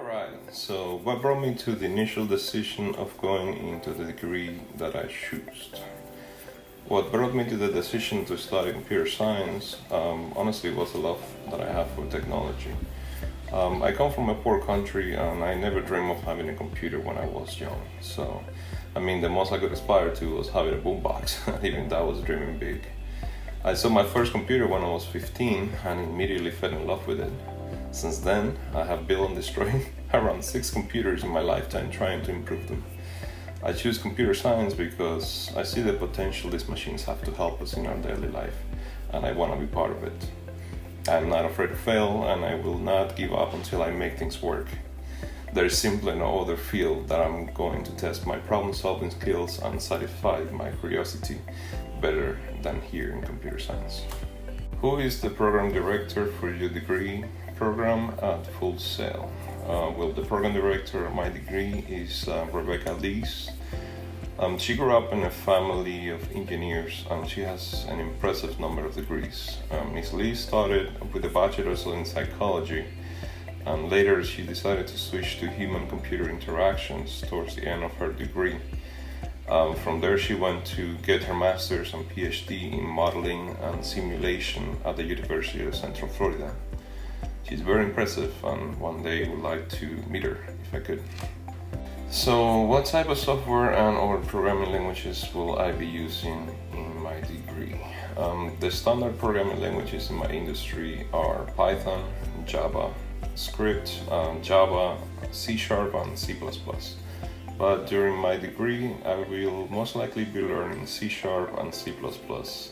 Alright, so what brought me to the initial decision of going into the degree that I chose? What brought me to the decision to study computer science, honestly, was the love that I have for technology. I come from a poor country and I never dreamed of having a computer when I was young. So, the most I could aspire to was having a boombox, even that was dreaming big. I saw my first computer when I was 15 and immediately fell in love with it. Since then, I have built and destroyed around 6 computers in my lifetime trying to improve them. I choose computer science because I see the potential these machines have to help us in our daily life, and I want to be part of it. I'm not afraid to fail, and I will not give up until I make things work. There is simply no other field that I'm going to test my problem-solving skills and satisfy my curiosity better than here in computer science. Who is the program director for your degree program at Full Sail? The program director of my degree is Rebecca Lees. She grew up in a family of engineers and she has an impressive number of degrees. Ms. Lees started with a bachelor's in psychology, and later she decided to switch to human-computer interactions towards the end of her degree. From there she went to get her master's and PhD in modeling and simulation at the University of Central Florida. She's very impressive, and one day I would like to meet her if I could. So what type of software and or programming languages will I be using in my degree? The standard programming languages in my industry are Python, Java, Script, Java, C# and C++. But during my degree, I will most likely be learning C# and C++,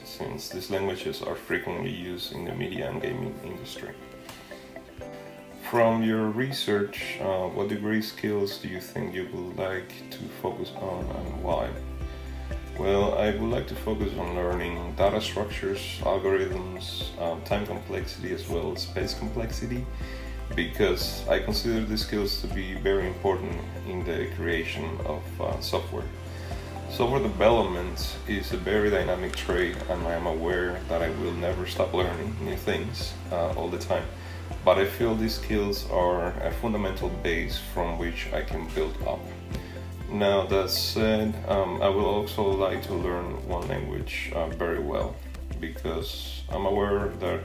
since these languages are frequently used in the media and gaming industry. From your research, what degree skills do you think you would like to focus on and why? Well, I would like to focus on learning data structures, algorithms, time complexity as well as space complexity, because I consider these skills to be very important in the creation of software. Software development is a very dynamic trade, and I am aware that I will never stop learning new things all the time. But I feel these skills are a fundamental base from which I can build up. Now that said, I will also like to learn one language very well, because I'm aware that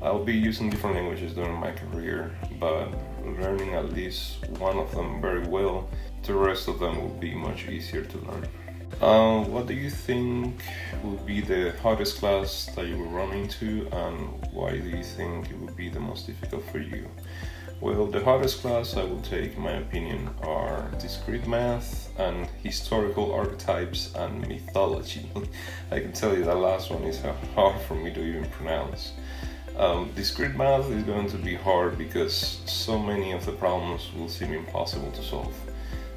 I'll be using different languages during my career, but learning at least one of them very well, the rest of them will be much easier to learn. What do you think would be the hardest class that you will run into, and why do you think it would be the most difficult for you? Well, the hardest class I will take, in my opinion, are discrete math and historical archetypes and mythology. I can tell you that last one is hard for me to even pronounce. Discrete math is going to be hard because so many of the problems will seem impossible to solve.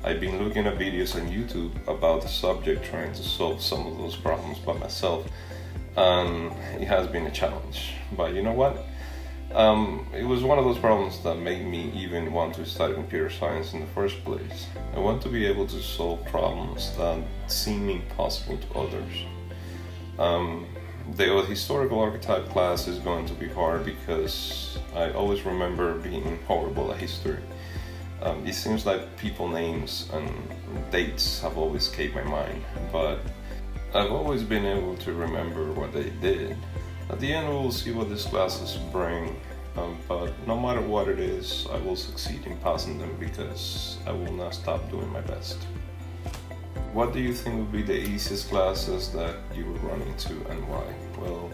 I've been looking at videos on YouTube about the subject, trying to solve some of those problems by myself, and it has been a challenge. But you know what? It was one of those problems that made me even want to study computer science in the first place. I want to be able to solve problems that seem impossible to others. The historical archetype class is going to be hard because I always remember being horrible at history. It seems like people names and dates have always escaped my mind, but I've always been able to remember what they did. At the end, we'll see what these classes bring, but no matter what it is, I will succeed in passing them because I will not stop doing my best. What do you think would be the easiest classes that you will run into and why? Well,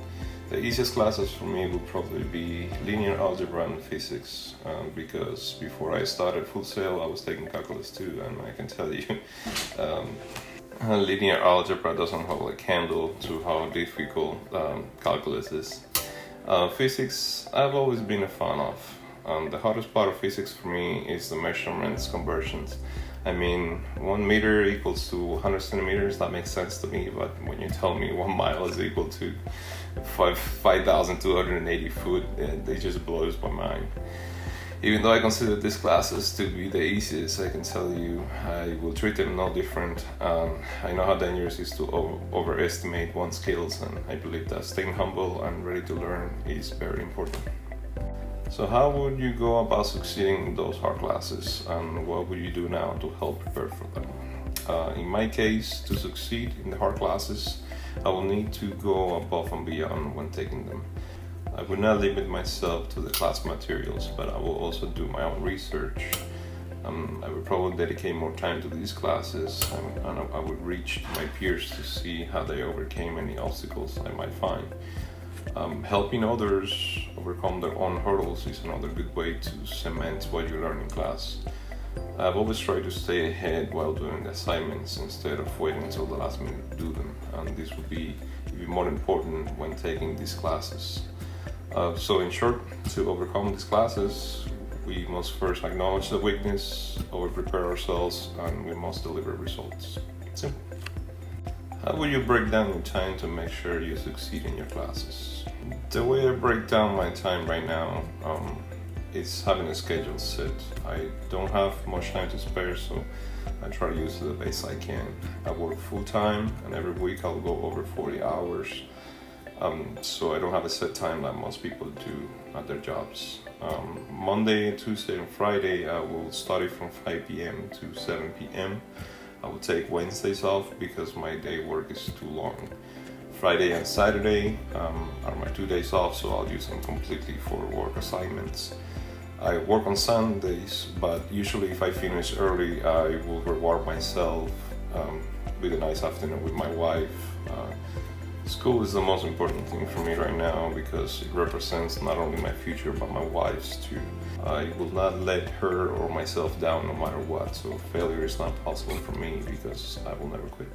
the easiest classes for me would probably be linear algebra and physics, because before I started Full Sail I was taking calculus 2, and I can tell you linear algebra doesn't hold a candle to how difficult calculus is. Physics I've always been a fan of. The hardest part of physics for me is the measurements conversions. 1 meter equals to 100 centimeters, that makes sense to me, but when you tell me 1 mile is equal to 5,280 foot, it just blows my mind. Even though I consider these classes to be the easiest, I can tell you I will treat them no different. I know how dangerous it is to overestimate one's skills, and I believe that staying humble and ready to learn is very important. So how would you go about succeeding in those hard classes, and what would you do now to help prepare for them? In my case, to succeed in the hard classes, I will need to go above and beyond when taking them. I would not limit myself to the class materials, but I will also do my own research. I would probably dedicate more time to these classes, and I would reach my peers to see how they overcame any obstacles I might find. Helping others overcome their own hurdles is another good way to cement what you learn in class. I've always tried to stay ahead while doing the assignments instead of waiting until the last minute to do them, and this would be even more important when taking these classes. So in short, to overcome these classes, we must first acknowledge the weakness, over-prepare ourselves, and we must deliver results. Simple. How will you break down your time to make sure you succeed in your classes? The way I break down my time right now is having a schedule set. I don't have much time to spare, so I try to use it the best I can. I work full-time, and every week I'll go over 40 hours. So I don't have a set time like most people do at their jobs. Monday, Tuesday, and Friday I will study from 5 p.m. to 7 p.m. I will take Wednesdays off because my day work is too long. Friday and Saturday are my 2 days off, so I'll use them completely for work assignments. I work on Sundays, but usually if I finish early, I will reward myself with a nice afternoon with my wife. School is the most important thing for me right now because it represents not only my future but my wife's too. I will not let her or myself down no matter what, so failure is not possible for me because I will never quit.